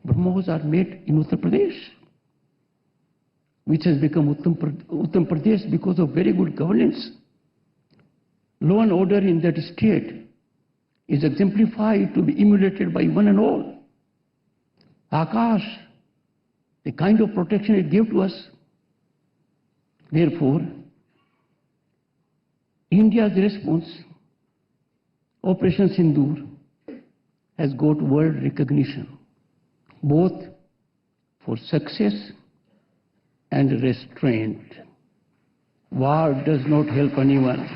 BrahMos are made in Uttar Pradesh, which has become Uttar Pradesh because of very good governance. Law and order in that state is exemplified to be emulated by one and all. Akash, the kind of protection it gave to us. Therefore, India's response, Operation Sindoor, has got world recognition, both for success and restraint. War does not help anyone.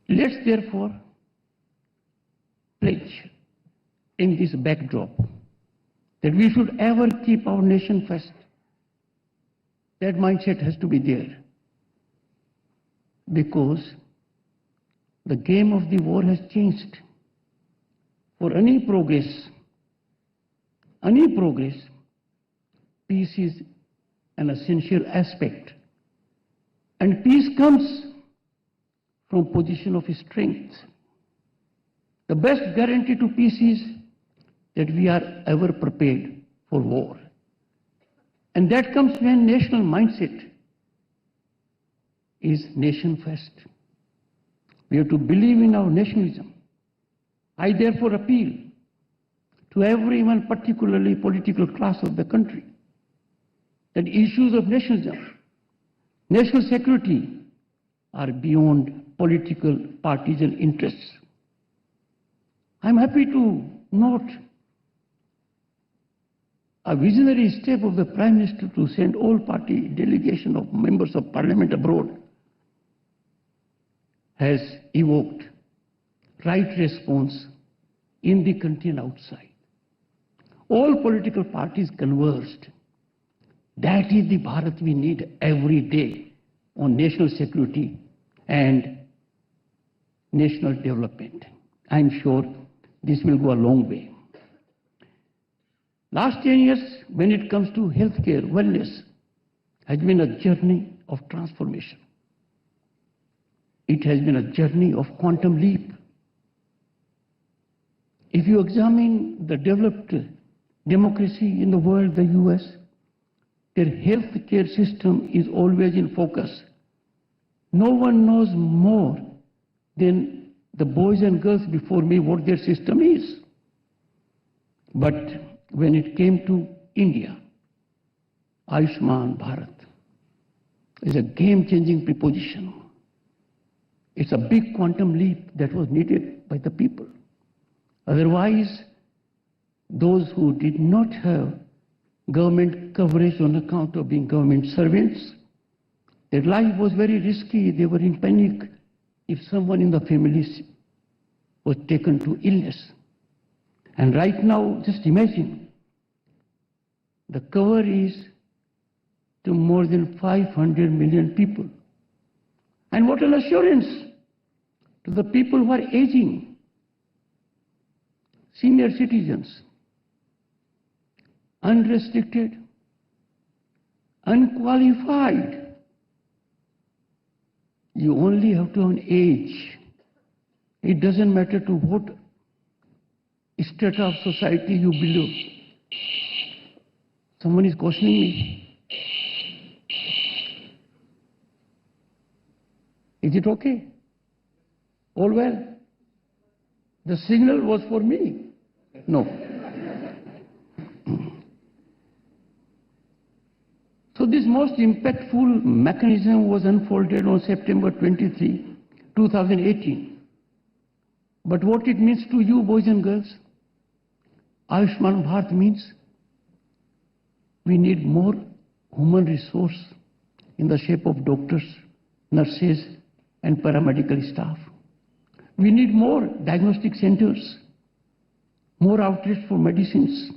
Let's therefore pledge in this backdrop that we should ever keep our nation first. That mindset has to be there, because the game of the war has changed. For any progress, peace is an essential aspect. And peace comes from position of strength. The best guarantee to peace is that we are ever prepared for war. And that comes when national mindset is nation first. We have to believe in our nationalism. I therefore appeal to everyone, particularly political class of the country, that issues of nationalism, national security are beyond political partisan interests. I'm happy to note a visionary step of the Prime Minister to send all party delegation of members of parliament abroad has evoked right response in the country and outside. All political parties conversed. That is the Bharat we need every day on national security and national development. I'm sure this will go a long way. Last 10 years, when it comes to healthcare, wellness, has been a journey of transformation. It has been a journey of quantum leap. If you examine the developed democracy in the world, the US, their healthcare system is always in focus. No one knows more than the boys and girls before me what their system is. But when it came to India, Ayushman Bharat is a game-changing proposition. It's a big quantum leap that was needed by the people. Otherwise, those who did not have government coverage on account of being government servants, their life was very risky. They were in panic if someone in the family was taken to illness. And right now, just imagine, the cover is to more than 500 million people. And what an assurance to the people who are aging, senior citizens, unrestricted, unqualified. You only have to have an age. It doesn't matter to what strata of society you belong. Someone is questioning me. Is it okay? All well? The signal was for me. No. So this most impactful mechanism was unfolded on September 23, 2018. But what it means to you, boys and girls, Ayushman Bharat means we need more human resource in the shape of doctors, nurses, and paramedical staff. We need more diagnostic centers, more outlets for medicines.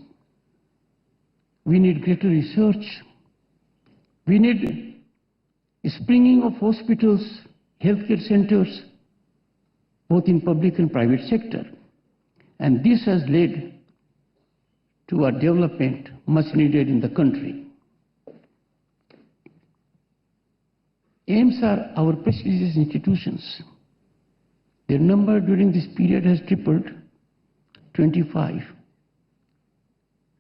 We need greater research. We need springing of hospitals, healthcare centers, both in public and private sector. And this has led to a development much needed in the country. AIIMS are our prestigious institutions. Their number during this period has tripled, 25.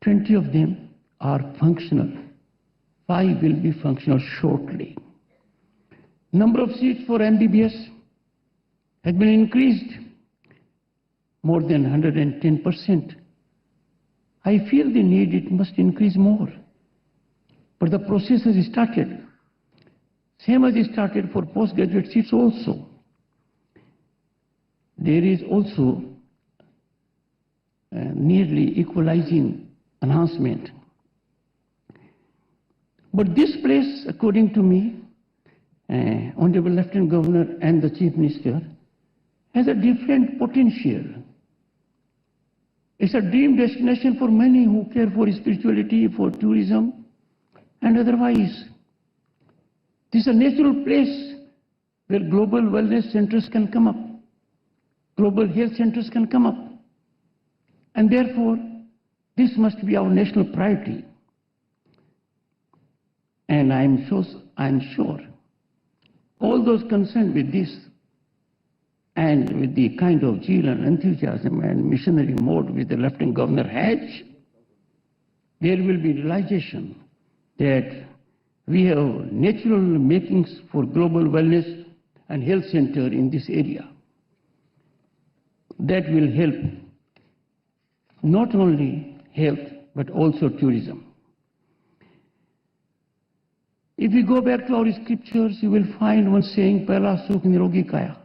20 of them are functional, 5 will be functional shortly. Number of seats for MBBS has been increased more than 110%. I feel the need it must increase more. But the process has started. Same as it started for postgraduate seats also. There is also nearly equalizing enhancement. But this place, according to me, Honorable Lieutenant Governor and the Chief Minister, has a different potential. It's a dream destination for many who care for spirituality, for tourism, and otherwise. This is a natural place where global wellness centers can come up, global health centers can come up. And therefore, this must be our national priority. And I'm sure all those concerned with this and with the kind of zeal and enthusiasm and missionary mode which the Lieutenant Governor has, there will be realization that we have natural makings for global wellness and health center in this area. That will help not only health but also tourism. If we go back to our scriptures, you will find one saying, "Pehla sukh nirogi kaya."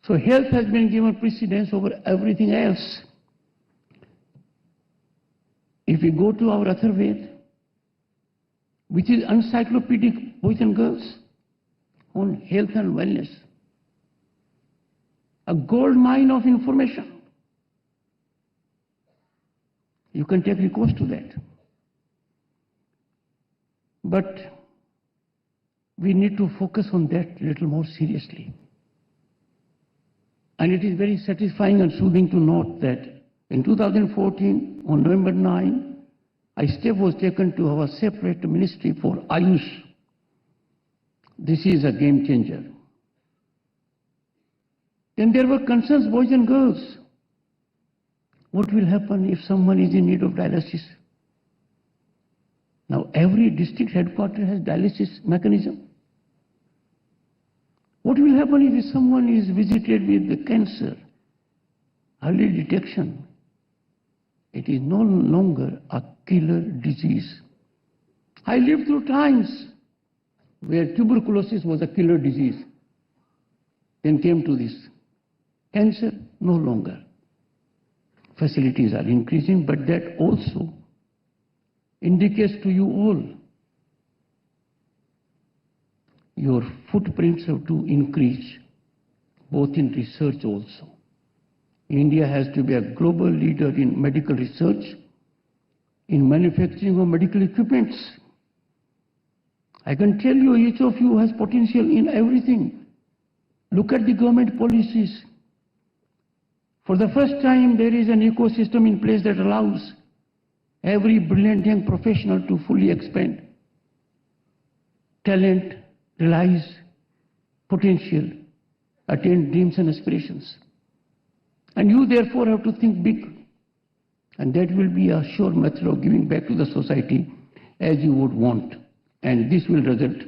So health has been given precedence over everything else. If we go to our Atharved, which is encyclopedic boys and girls on health and wellness, a gold mine of information. You can take recourse to that. But we need to focus on that a little more seriously. And it is very satisfying and soothing to note that in 2014, on November 9, a step was taken to have a separate ministry for Ayush. This is a game changer. Then there were concerns, boys and girls. What will happen if someone is in need of dialysis? Now every district headquarters has dialysis mechanism. What will happen if someone is visited with the cancer? Early detection. It is no longer a killer disease. I lived through times where tuberculosis was a killer disease. Then came to this. Cancer, no longer. Facilities are increasing, but that also indicates to you all your footprints have to increase, both in research also. India has to be a global leader in medical research, in manufacturing of medical equipments. I can tell you each of you has potential in everything. Look at the government policies. For the first time, there is an ecosystem in place that allows every brilliant young professional to fully expand talent, realize potential, attain dreams and aspirations. And you therefore have to think big. And that will be a sure method of giving back to the society as you would want. And this will result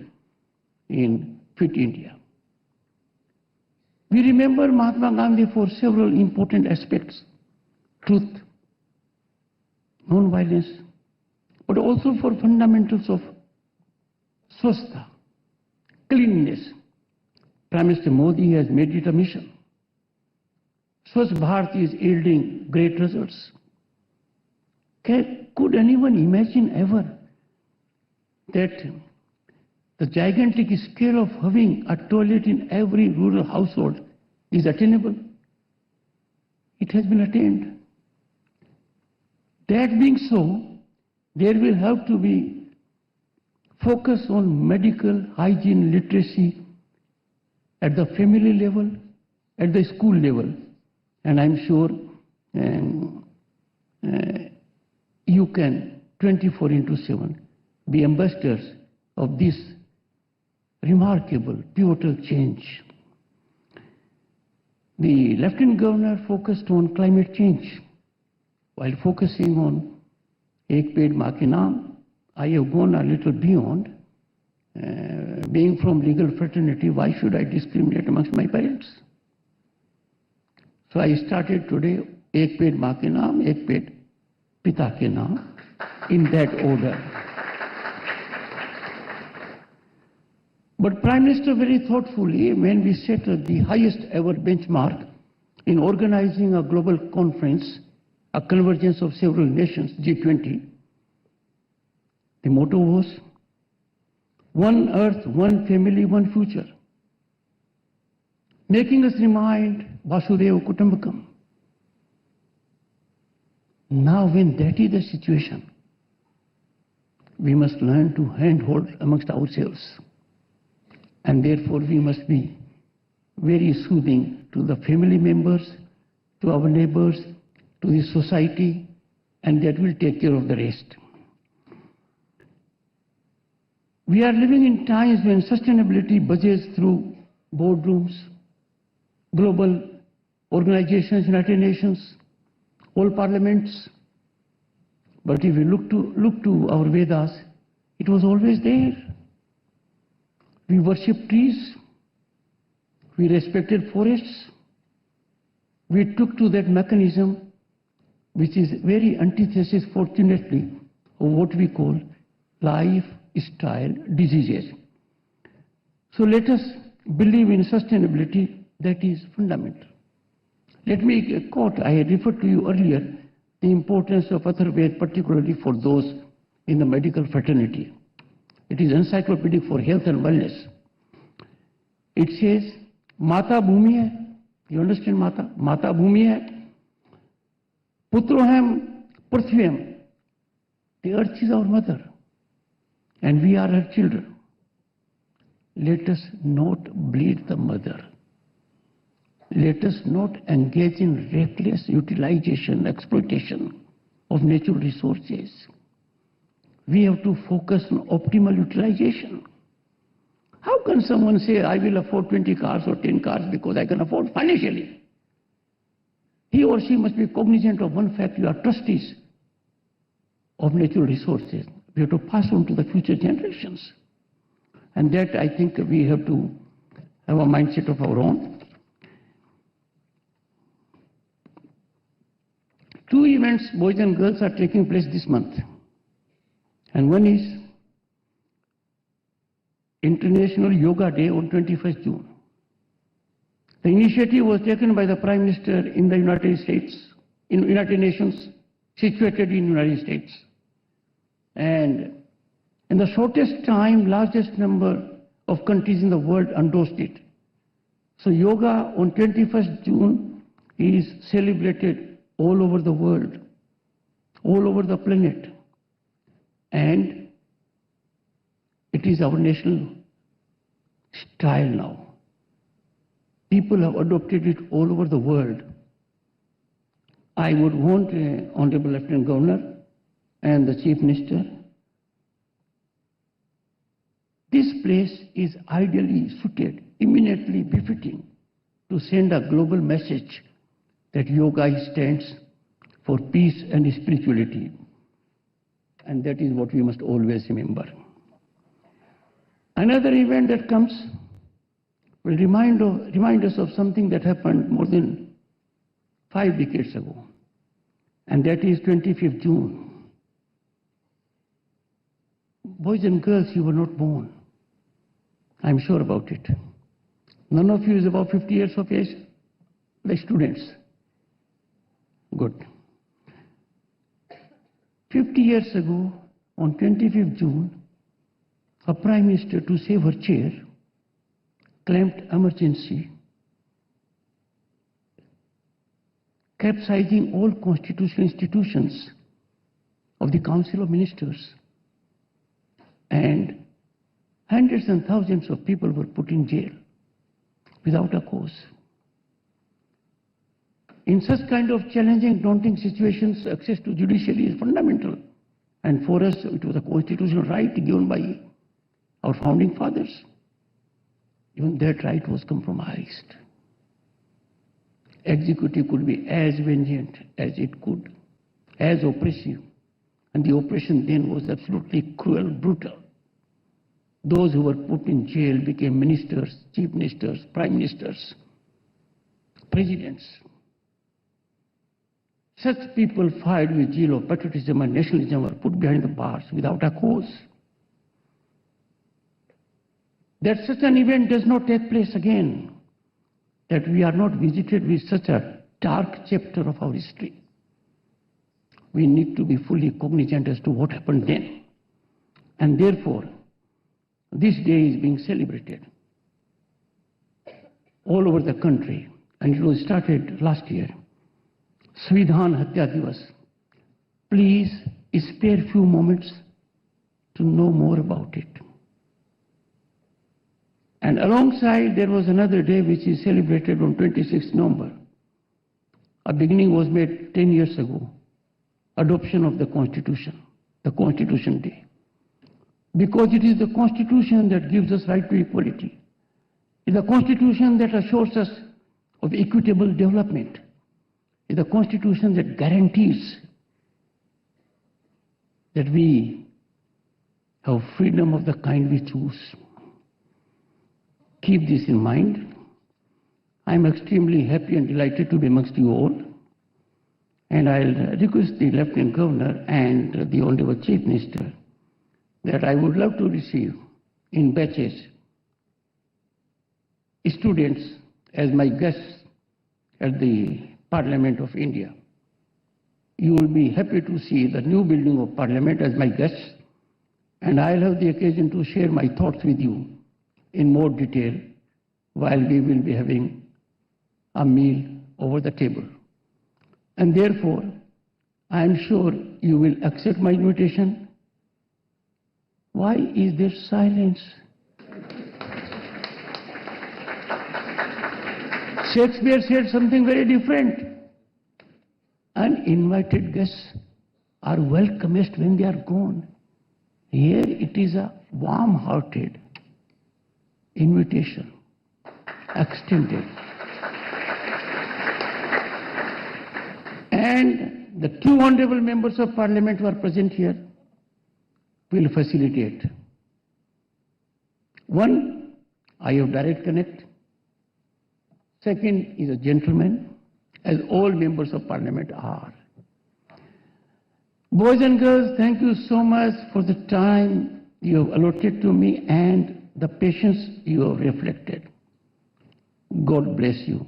in Fit India. We remember Mahatma Gandhi for several important aspects: truth, non-violence, but also for fundamentals of swasthya, cleanliness. Prime Minister Modi has made it a mission. Swachh Bharat is yielding great results. Could anyone imagine ever that the gigantic scale of having a toilet in every rural household is attainable? It has been attained. That being so, there will have to be focus on medical hygiene literacy at the family level, at the school level. And I'm sure you can 24/7 be ambassadors of this remarkable, pivotal change. The Lieutenant Governor focused on climate change while focusing on Ek Ped Maa Ke Naam, I have gone a little beyond. Being from legal fraternity, why should I discriminate amongst my parents? So I started today, एक पेड़ माँ के नाम, एक पेड़ पिता के नाम, in that order. But Prime Minister very thoughtfully, when we set the highest ever benchmark in organizing a global conference, a convergence of several nations, G20, the motto was, one earth, one family, one future. Making us remind 𝐓𝐡𝐢𝐬 𝐷𝐿𝐷. Now when that is the situation, we must learn to handhold amongst ourselves. And therefore we must be very soothing to the family members, to our neighbors, to the society, and that will take care of the rest. We are living in times when sustainability buzzes through boardrooms, global organizations, United Nations, all parliaments. But if we look to our Vedas, it was always there. We worshipped trees, we respected forests, we took to that mechanism which is very antithesis, fortunately, of what we call lifestyle diseases. So let us believe in sustainability, that is fundamental. Let me quote, I had referred to you earlier, the importance of Atharvaved, particularly for those in the medical fraternity. It is encyclopedic for health and wellness. It says, Mata Bhumi hai. You understand Mata? Mata Bhumi hai. Putroham Prithvyam. The earth is our mother, and we are her children. Let us not bleed the mother. Let us not engage in reckless utilization, exploitation of natural resources. We have to focus on optimal utilization. How can someone say, I will afford 20 cars or 10 cars because I can afford financially? He or she must be cognizant of one fact: you are trustees of natural resources. We have to pass on to the future generations. And that, I think, we have to have a mindset of our own. Two events, boys and girls, are taking place this month. And one is International Yoga Day on 21st June. The initiative was taken by the Prime Minister in the United States, in United Nations, situated in the United States. And in the shortest time, largest number of countries in the world endorsed it. So yoga on 21st June is celebrated all over the world, all over the planet. And it is our national style now. People have adopted it all over the world. I would want Honorable Lieutenant Governor and the Chief Minister, this place is ideally suited, eminently befitting to send a global message that yoga stands for peace and spirituality. And that is what we must always remember. Another event that comes will remind us of something that happened more than 5 decades ago. And that is 25th June. Boys and girls, you were not born. I'm sure about it. None of you is above 50 years of age, like students. Good. 50 years ago, on 25th June, a Prime Minister, to save her chair, claimed emergency, capsizing all constitutional institutions of the Council of Ministers. And hundreds and thousands of people were put in jail without a cause. In such kind of challenging, daunting situations, access to judiciary is fundamental. And for us, it was a constitutional right given by our founding fathers. Even that right was compromised. Executive could be as vengeant as it could, as oppressive. And the oppression then was absolutely cruel, brutal. Those who were put in jail became ministers, chief ministers, prime ministers, presidents. Such people fired with zeal of patriotism and nationalism were put behind the bars without a cause. That such an event does not take place again, that we are not visited with such a dark chapter of our history. We need to be fully cognizant as to what happened then. And therefore, this day is being celebrated all over the country, and it was started last year. Svidhan Hatya Divas. Please spare few moments to know more about it. And alongside, there was another day which is celebrated on 26th November. A beginning was made 10 years ago, adoption of the Constitution Day. Because it is the Constitution that gives us right to equality. It is the Constitution that assures us of equitable development. It is the Constitution that guarantees that we have freedom of the kind we choose. Keep this in mind. I am extremely happy and delighted to be amongst you all. And I'll request the Lieutenant Governor and the Honorable Chief Minister that I would love to receive in batches students as my guests at the Parliament of India. You will be happy to see the new building of Parliament as my guests, and I'll have the occasion to share my thoughts with you in more detail while we will be having a meal over the table. And therefore, I am sure you will accept my invitation. Why is there silence? Shakespeare said something very different. Uninvited guests are welcomest when they are gone. Here it is a warm-hearted invitation extended. And the two honorable members of Parliament who are present here will facilitate. One, I have direct connect. Second is a gentleman, as all members of Parliament are. Boys and girls, thank you so much for the time you have allotted to me and the patience you have reflected. God bless you.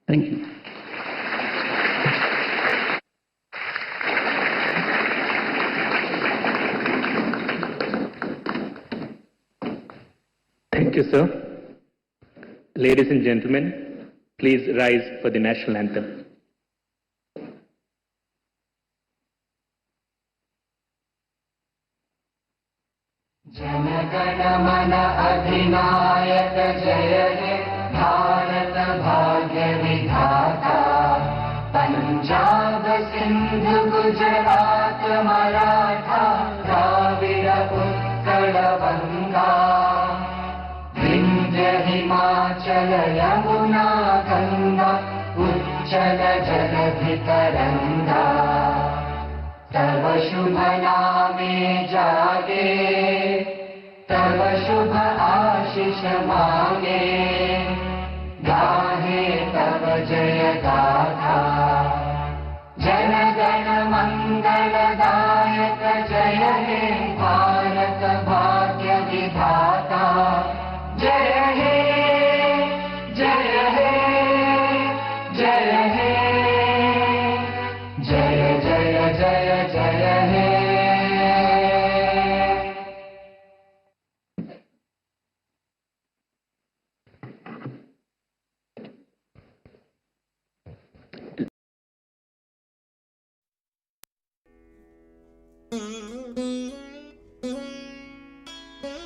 Thank you. Thank you, sir. Ladies and gentlemen, please rise for the national anthem. जनगण मन अधिनायक जय हे भारत भाग्य विधाता पंजाब सिंध गुजरात मराठा द्राविड़ उत्कल गंगा विंध्य हिमाचल यमुना गंगा उच्चल जलधि तरंगा तव शुभ नामे जागे तव शुभ आशीष मांगे गाहे तव जय गाथा जन गण मंगलदायक जय हे भारत भाग्य विधाता जय हे जय हे जय हे जय जय जय जय हे